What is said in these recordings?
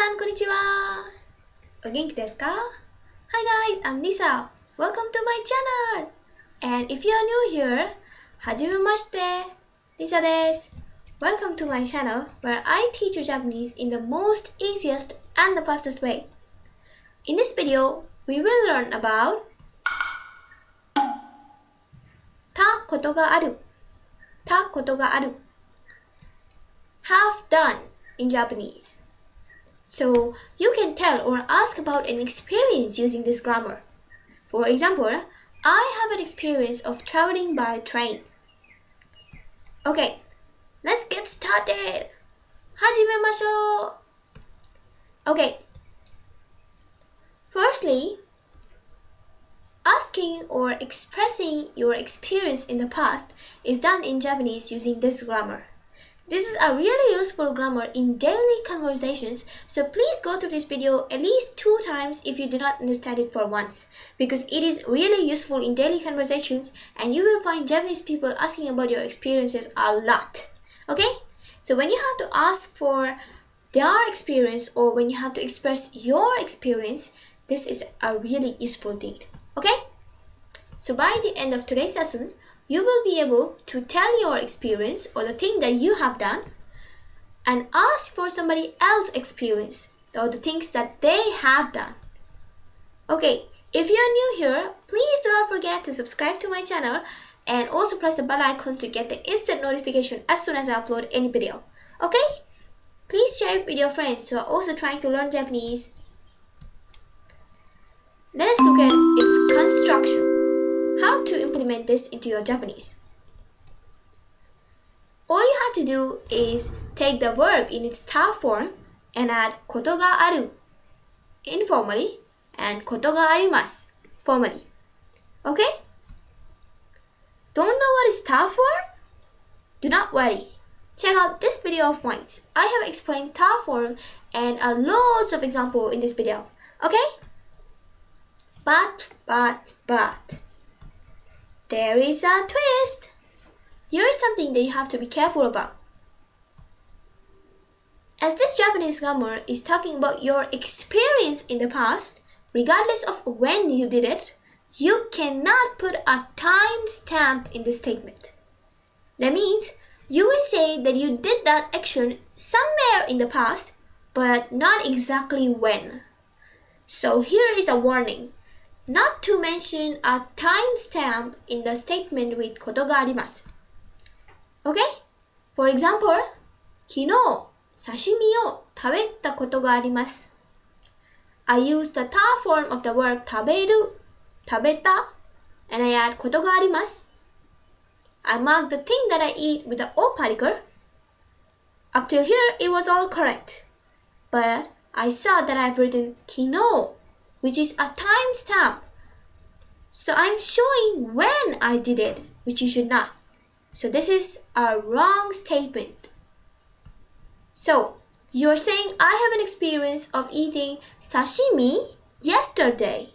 さん、こんにちは。お元気ですか？ Hi guys, I'm Lisa. Welcome to my channel. And if you are new here, はじめまして。Lisa です。Welcome to my channel where I teach you Japanese in the most easiest and the fastest way. In this video, we will learn about たことがある。たことがある。Have done in Japanese. So you can tell or ask about an experience using this grammar. For example, I have an experience of traveling by train. Okay, let's get started. 始めましょう。Okay. Firstly, asking or expressing your experience in the past is done in Japanese using this grammar.This is a really useful grammar in daily conversations, so please go to this video at least 2 times if you do not understand it for once, because it is really useful in daily conversations and you will find Japanese people asking about your experiences a lot. Okay? So when you have to ask for their experience or when you have to express your experience, this is a really useful thing. Okay? So by the end of today's lesson,You will be able to tell your experience or the thing that you have done and ask for somebody else's experience or the things that they have done. Okay, if you are new here, please do not forget to subscribe to my channel and also press the bell icon to get the instant notification as soon as I upload any video. Okay? Please share it with your friends who are also trying to learn Japanese. Let us look at its construction.How to implement this into your Japanese? All you have to do is take the verb in its ta form and add ことがある informally and ことがあります formally. Okay? Don't know what is ta form? Do not worry. Check out this video of mine. I have explained ta form and loads of examples in this video. Okay? But.There is a twist. Here is something that you have to be careful about. As this Japanese grammar is talking about your experience in the past, regardless of when you did it, you cannot put a timestamp in the statement. That means you will say that you did that action somewhere in the past, but not exactly when. So here is a warning.Not to mention a timestamp in the statement with ことがあります Okay? For example, 昨日刺身を食べたことがあります I use the ta form of the verb 食べる 食べた and I add ことがあります I mark the thing that I eat with the o particle Up till here, it was all correct. But I saw that I've written 昨日which is a timestamp. So I'm showing when I did it, which you should not. So this is a wrong statement. So you're saying I have an experience of eating sashimi yesterday.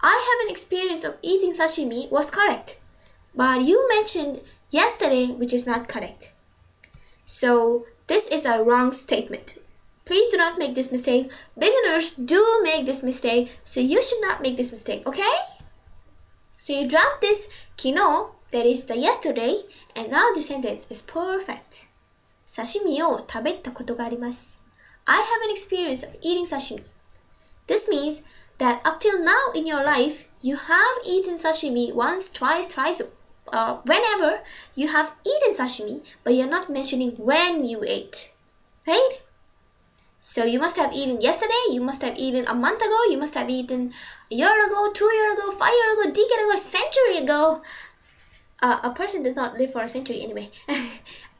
I have an experience of eating sashimi was correct. But you mentioned yesterday, which is not correct. So this is a wrong statement.Please do not make this mistake. Beginners do make this mistake, so you should not make this mistake, okay? So you drop this 昨日, that is the yesterday, and now the sentence is perfect. 刺身を食べたことがあります I have an experience of eating sashimi. This means that up till now in your life, you have eaten sashimi once, twice, whenever you have eaten sashimi, but you're not mentioning when you ate, right?So you must have eaten yesterday, you must have eaten a month ago, you must have eaten a year ago, 2 years ago, 5 years ago, decade ago, century ago. A person does not live for a century anyway.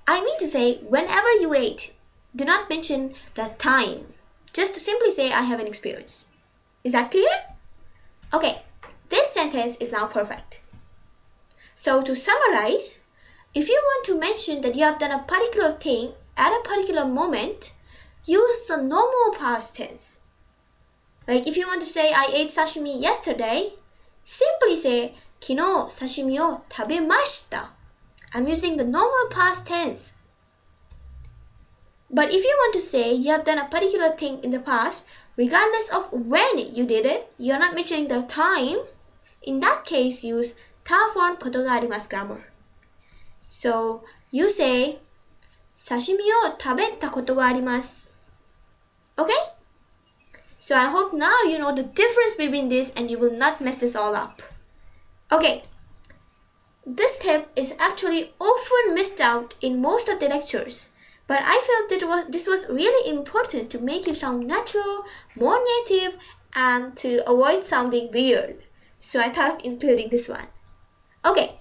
I mean to say, whenever you ate, do not mention the time. Just simply say, I have an experience. Is that clear? Okay, this sentence is now perfect. So to summarize, if you want to mention that you have done a particular thing at a particular moment,Use the normal past tense. Like if you want to say, I ate sashimi yesterday, simply say, 昨日刺身を食べました I'm using the normal past tense. But if you want to say you have done a particular thing in the past, regardless of when you did it, you're not mentioning the time. In that case, use ta form koto ga arimasu grammar. So you say 刺身を食べたことがあります. Okay? So I hope now you know the difference between this and you will not mess this all up. Okay. This tip is actually often missed out in most of the lectures, but I felt this was really important to make you sound natural, more native, and to avoid sounding weird. So I thought of including this one. Okay.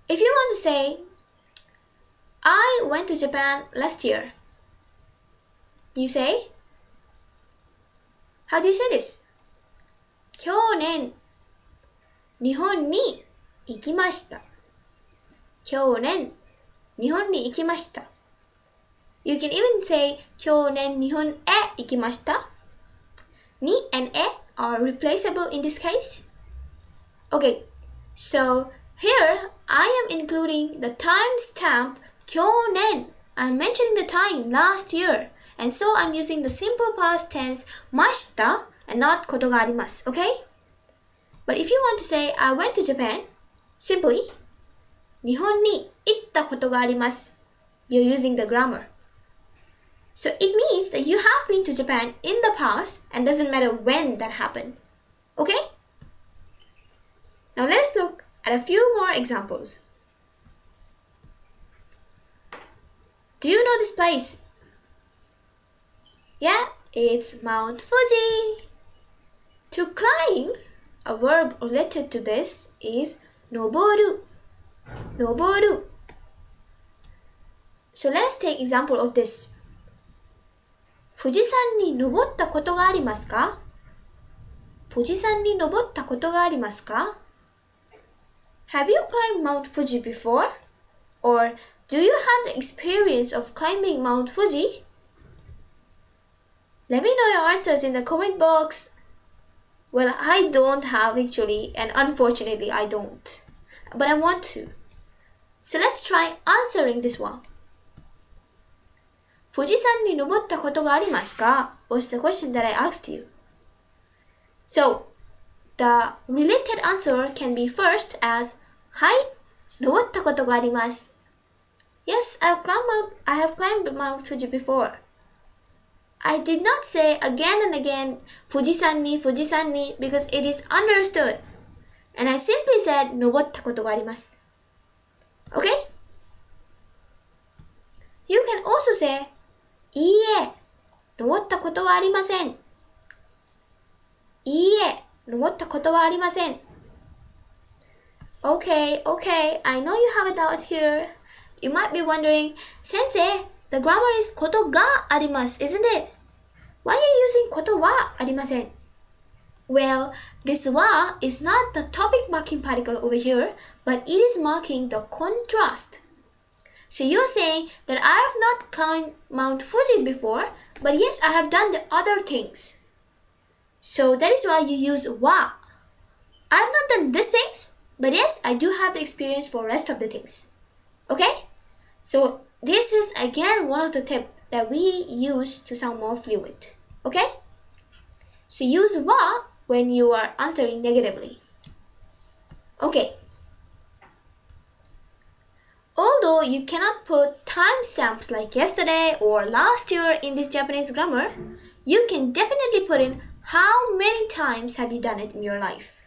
If you want to say, I went to Japan last year, you say, how do you say this? 去年、日本に行きました。去年、日本に行きました。You can even say 去年日本へ行きました。に and へ are replaceable in this case. Okay, so here I am including the timestamp 去年. I'm mentioning the time last year, and so I'm using the simple past tense ました and not ことがあります. Okay? But if you want to say I went to Japan, simply 日本に行ったことがあります. You're using the grammar. So it means that you have been to Japan in the past and doesn't matter when that happened. Okay? Now let's look at a few more examples. Do you know this place? Yeah, it's Mount Fuji. To climb, a verb related to this is 登る. 登る. So let's take example of this. 富士山に登ったことがありますか? 富士山に登ったことがありますか? Have you climbed Mount Fuji before? Or do you have the experience of climbing Mount Fuji? Let me know your answers in the comment box. Well, I don't have actually, and unfortunately I don't. But I want to. So let's try answering this one. 富士山に登ったことがありますか? Was the question that I asked you. So, the related answer can be first as はい、登ったことがあります. Yes, I have climbed Mount Fuji before. I did not say again and again 富士山に because it is understood. And I simply said 登ったことがあります. Okay? You can also say いいえ、登ったことはありません. いいえ、登ったことはありません. Okay, I know you have a doubt here. You might be wondering, Sensei, the grammar is ことがあります, isn't it? Why are you using ことはありません? Well, this wa is not the topic marking particle over here, but it is marking the contrast. So you're saying that I have not climbed Mount Fuji before, but yes, I have done the other things. So that is why you use wa. I have not done these things, but yes, I do have the experience for rest of the things. Okay? So this is again one of the tips that we use to sound more fluent. Okay? So use wa when you are answering negatively. Okay. Although you cannot put timestamps like yesterday or last year in this Japanese grammar, you can definitely put in how many times have you done it in your life.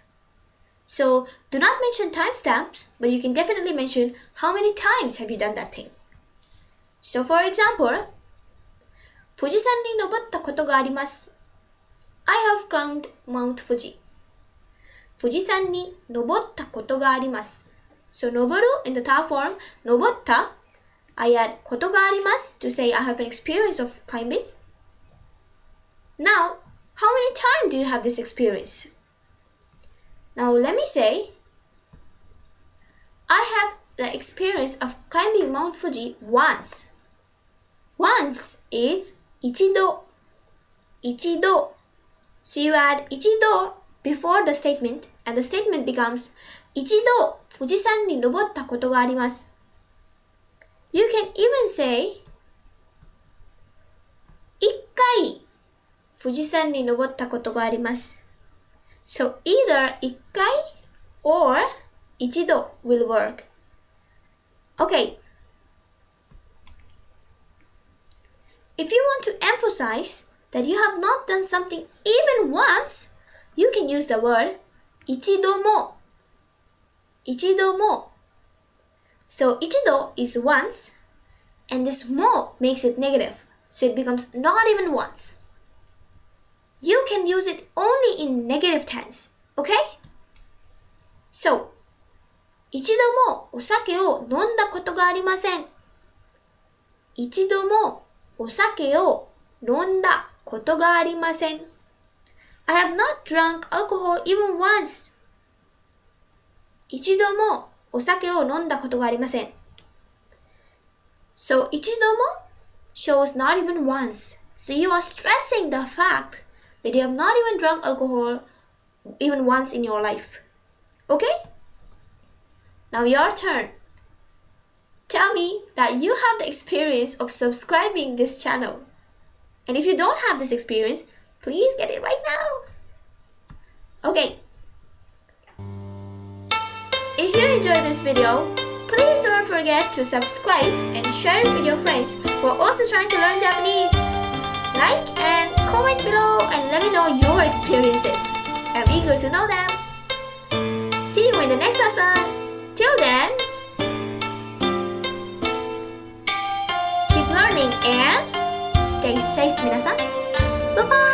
So do not mention timestamps, but you can definitely mention how many times have you done that thing. So for example, 富士山に登ったことがあります. I have climbed Mount Fuji. 富士山に登ったことがあります. So 登る in the ta form, 登った, I add ことがあります to say I have an experience of climbing. Now, how many times do you have this experience? Now let me say, I have the experience of climbing Mount Fuji once. Once is 一度. 一度. So you add 一度 before the statement, and the statement becomes 一度富士山に登ったことがあります. You can even say 回富士山に登ったことがあります。So either 1回 or 一度 will work. Okay. If you want to emphasize that you have not done something even once, you can use the word 一度も。一度も。So 一度 is once, and this も makes it negative, so it becomes not even once. You can use it only in negative tense, okay? So 一度もお酒を飲んだことがありません。一度もお酒を飲んだことがありません。I have not drunk alcohol even once. 一度もお酒を飲んだことがありません。So 一度も shows not even once. So you are stressing the fact that you have not even drunk alcohol even once in your life. Okay? Now your turn. Tell me that you have the experience of subscribing this channel. And if you don't have this experience, please get it right now. Okay. If you enjoyed this video, please don't forget to subscribe and share it with your friends who are also trying to learn Japanese. Like and comment below and let me know your experiences. I'm eager to know them. See you in the next lesson. Till then, keep learning and stay safe, 皆さん。Bye bye!